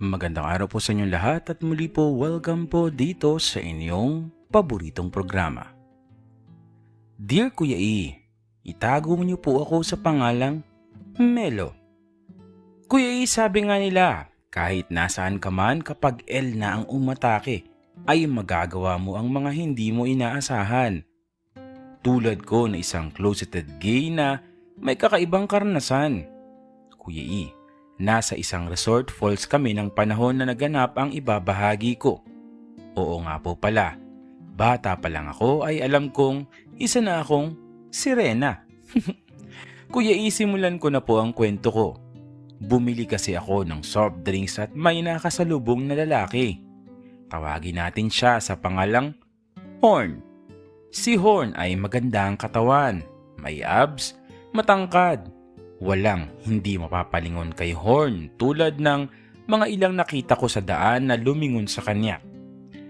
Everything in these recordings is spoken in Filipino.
Magandang araw po sa inyong lahat at muli po welcome po dito sa inyong paboritong programa. Dear Kuya E, itago niyo po ako sa pangalang Melo. Kuya E, sabi nga nila, kahit nasaan ka man kapag L na ang umatake, ay magagawa mo ang mga hindi mo inaasahan. Tulad ko na isang closeted gay na may kakaibang karanasan. Kuya E, nasa isang resort falls kami ng panahon na naganap ang ibabahagi ko. Oo nga po pala, bata pa lang ako ay alam kong isa na akong sirena. Kuya, isimulan ko na po ang kwento ko. Bumili kasi ako ng soft drinks at may nakasalubong na lalaki. Tawagin natin siya sa pangalang Horn. Si Horn ay maganda ang katawan, may abs, matangkad. Walang hindi mapapalingon kay Horn tulad ng mga ilang nakita ko sa daan na lumingon sa kanya.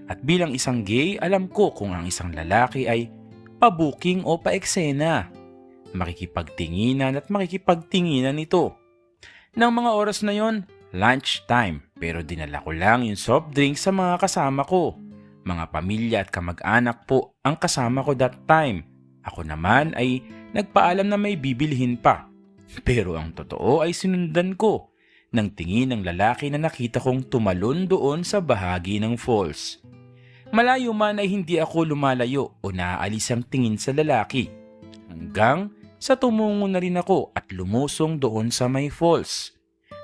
At bilang isang gay, alam ko kung ang isang lalaki ay pabuking o paeksena. Makikipagtinginan at makikipagtinginan ito. Nang mga oras na yon, lunch time, pero dinala ko lang yung soft drink sa mga kasama ko. Mga pamilya at kamag-anak po ang kasama ko that time. Ako naman ay nagpaalam na may bibilhin pa. Pero ang totoo ay sinundan ko ng tingin ng lalaki na nakita kong tumalon doon sa bahagi ng falls. Malayo man ay hindi ako lumalayo o naaalis ang tingin sa lalaki. Hanggang sa tumungo na rin ako at lumusong doon sa may falls.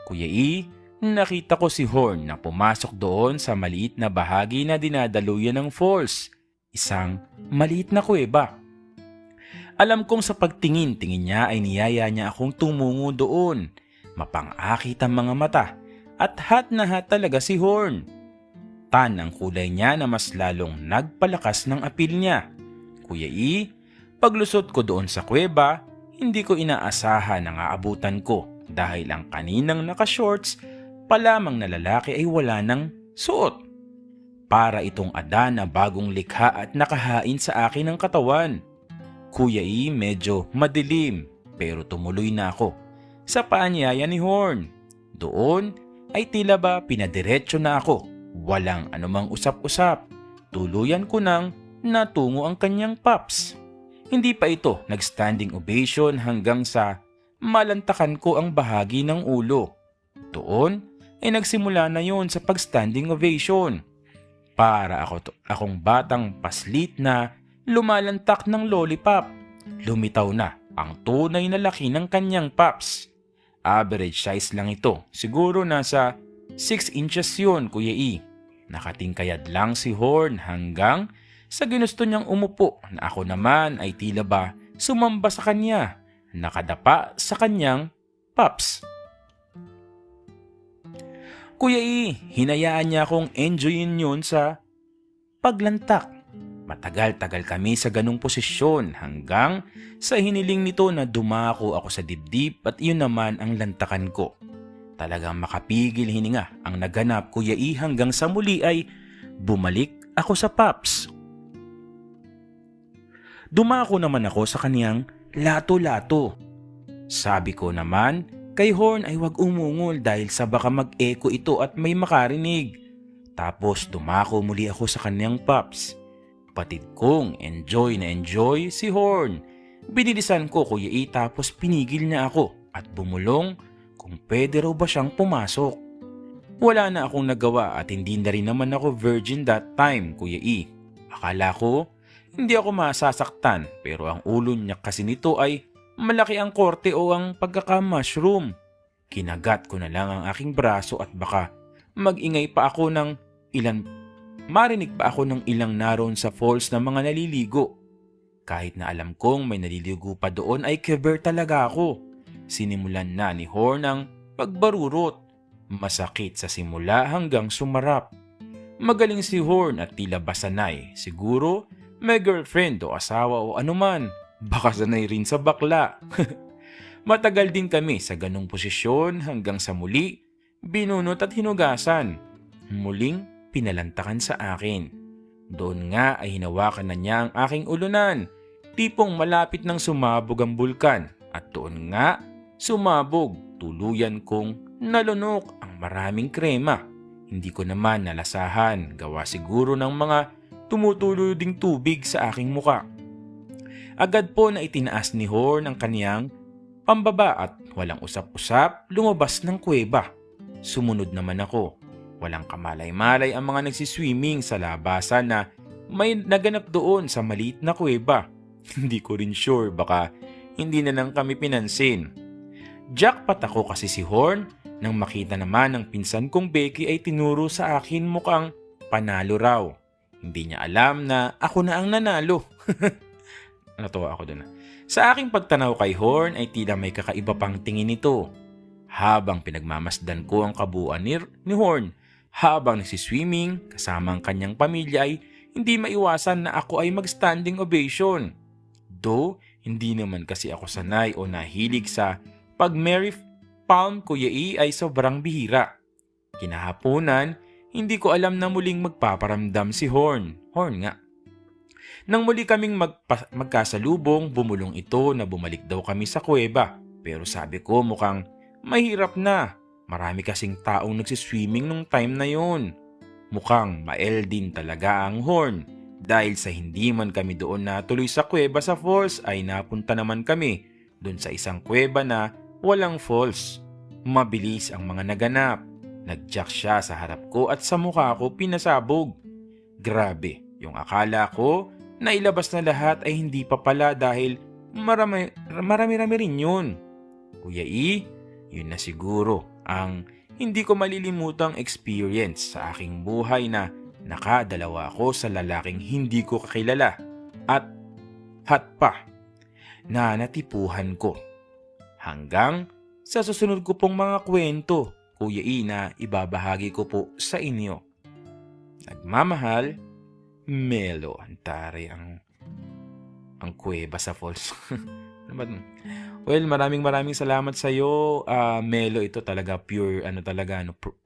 Kuya E, nakita ko si Horn na pumasok doon sa maliit na bahagi na dinadaluyan ng falls. Isang maliit na kuweba. Alam kong sa pagtingin-tingin niya ay niyaya niya akong tumungo doon. Mapangakit ang mga mata at hat na hat talaga si Horn. Tan ang kulay niya na mas lalong nagpalakas ng apil niya. Kuya E, paglusot ko doon sa kuweba, hindi ko inaasahan ang aabutan ko dahil ang kaninang nakashorts pa lamang na lalaki ay wala nang suot. Para itong ada na bagong likha at nakahain sa akin ng katawan. Kuya E, medyo madilim pero tumuloy na ako sa paanyaya ni Horn. Doon ay tila ba pinadiretso na ako. Walang anumang usap-usap. Tuluyan ko nang natungo ang kanyang pops. Hindi pa ito nag-standing ovation hanggang sa malantakan ko ang bahagi ng ulo. Doon ay nagsimula na yon sa pag-standing ovation. Para akong batang paslit na lumalantak ng lollipop. Lumitaw na ang tunay na laki ng kanyang pops. Average size lang ito. Siguro nasa 6 inches yun, Kuya E. Nakatingkayad lang si Horn hanggang sa ginusto niyang umupo na ako naman ay tila ba sumamba sa kanya. Nakadapa sa kanyang pops. Kuya E, hinayaan niya akong enjoyin yun sa paglantak. Matagal-tagal kami sa ganung posisyon hanggang sa hiniling nito na dumako ako sa dibdib at iyon naman ang lantakan ko. Talagang makapigil hininga ang naganap, Kuya E, hanggang sa muli ay bumalik ako sa pops. Dumako naman ako sa kaniyang lato-lato. Sabi ko naman kay Horn ay wag umungol dahil sa baka mag-echo ito at may makarinig. Tapos dumako muli ako sa kaniyang pops. Patid kong enjoy na enjoy si Horn. Binilisan ko, Kuya E, tapos pinigil niya ako at bumulong kung pwede raw ba siyang pumasok. Wala na akong nagawa at hindi na rin naman ako virgin that time, Kuya E. Akala ko hindi ako masasaktan pero ang ulo niya kasi nito ay malaki ang korte o ang pagkaka-mushroom. Kinagat ko na lang ang aking braso at baka mag-ingay pa ako ng marinig pa ako ng ilang naroon sa falls na mga naliligo. Kahit na alam kong may naliligo pa doon ay keber talaga ako. Sinimulan na ni Horn ang pagbarurot. Masakit sa simula hanggang sumarap. Magaling si Horn at tila ba sanay. Siguro may girlfriend o asawa o anuman. Baka sanay rin sa bakla. Matagal din kami sa ganong posisyon hanggang sa muli, binunot at hinugasan. Muling pinalantakan sa akin. Doon nga ay hinawakan na niya ang aking ulunan. Tipong malapit nang sumabog ang bulkan. At doon nga, sumabog. Tuluyan kong nalunok ang maraming krema. Hindi ko naman nalasahan, gawa siguro ng mga tumutulo ding tubig sa aking muka. Agad po na itinaas ni Horn ang kaniyang pambaba at walang usap-usap lumabas ng kuweba. Sumunod naman ako. Walang kamalay-malay ang mga nagsiswimming sa labasan na may naganap doon sa maliit na kuweba. Hindi ko rin sure, baka hindi na lang kami pinansin. Jackpot ako kasi si Horn nang makita naman ng pinsan kong Becky ay tinuro sa akin mukhang panalo raw. Hindi niya alam na ako na ang nanalo. Natuwa ako doon. Sa aking pagtanaw kay Horn ay tila may kakaiba pang tingin nito. Habang pinagmamasdan ko ang kabuuan ni Horn, habang nagsiswimming kasama ang kanyang pamilya ay hindi maiwasan na ako ay mag-standing ovation. Though, hindi naman kasi ako sanay o nahilig sa pag-Mary Palm Kuya E ay sobrang bihira. Kinahaponan, hindi ko alam na muling magpaparamdam si Horn. Horn nga. Nang muli kaming magkasalubong, bumulong ito na bumalik daw kami sa kuweba. Pero sabi ko mukhang mahirap na. Marami kasing taong nagsiswimming nung time na yon. Mukhang mael din talaga ang Horn. Dahil sa hindi man kami doon natuloy sa kuweba sa falls ay napunta naman kami doon sa isang kuweba na walang falls. Mabilis ang mga naganap. Nagjack siya sa harap ko at sa mukha ko pinasabog. Grabe, yung akala ko na ilabas na lahat ay hindi pa pala dahil marami-rami rin yun. Kuya E, yun na siguro ang hindi ko malilimutang experience sa aking buhay na nakadalawa ako sa lalaking hindi ko kakilala at hot pa na natipuhan ko. Hanggang sa susunod ko pong mga kwento, Kuya E, na ibabahagi ko po sa inyo. Nagmamahal, Melo. Antare ang kuweba sa falls. Well, maraming salamat sa iyo, Melo. Ito talaga pure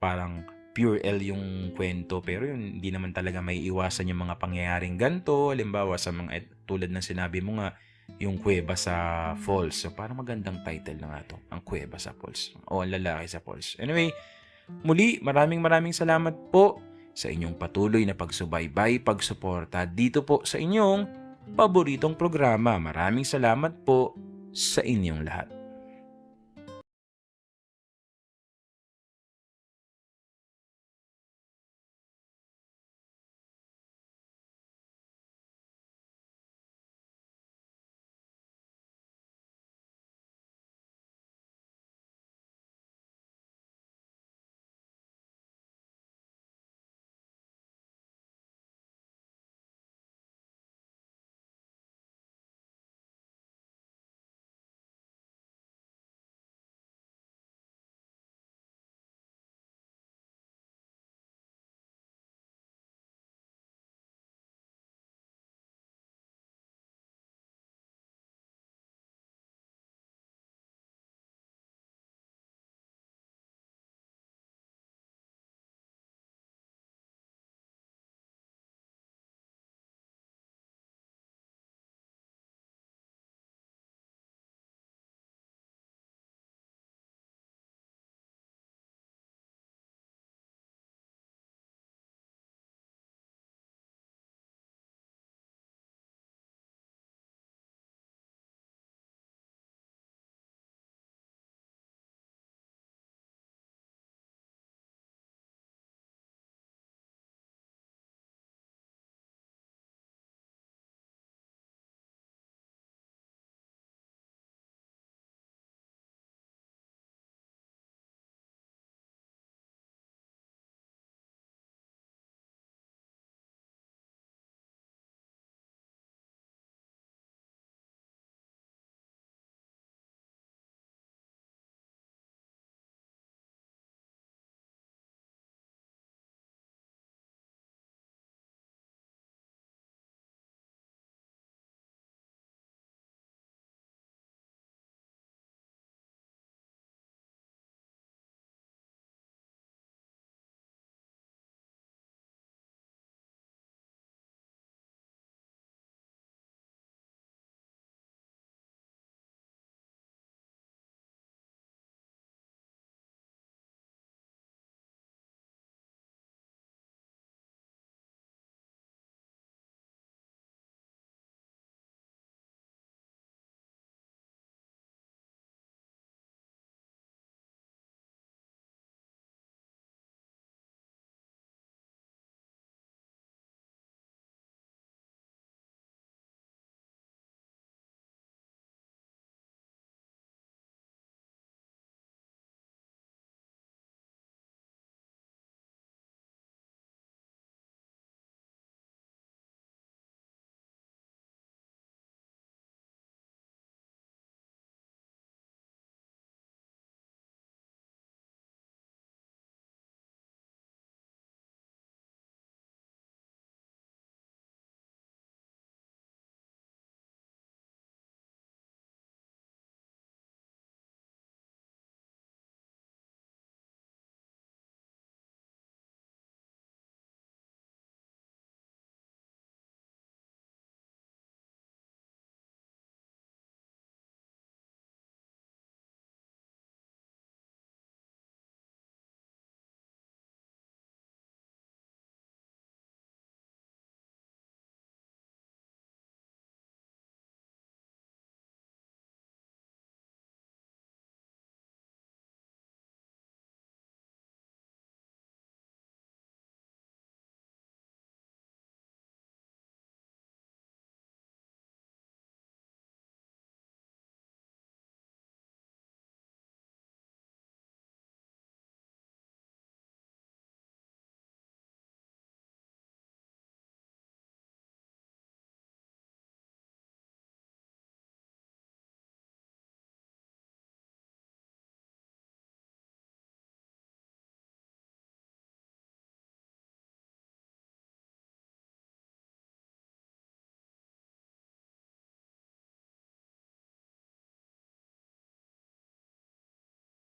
parang pure L yung kwento, pero yun hindi naman talaga may iwasan yung mga pangyayaring ganto. Halimbawa sa mga tulad ng sinabi mo nga, yung kuweba sa falls. So parang magandang title na nga to, ang kuweba sa falls o ang lalaki sa falls. Anyway, muli maraming salamat po sa inyong patuloy na pagsubaybay, pagsuporta dito po sa inyong paboritong programa. Maraming salamat po sa inyong lahat.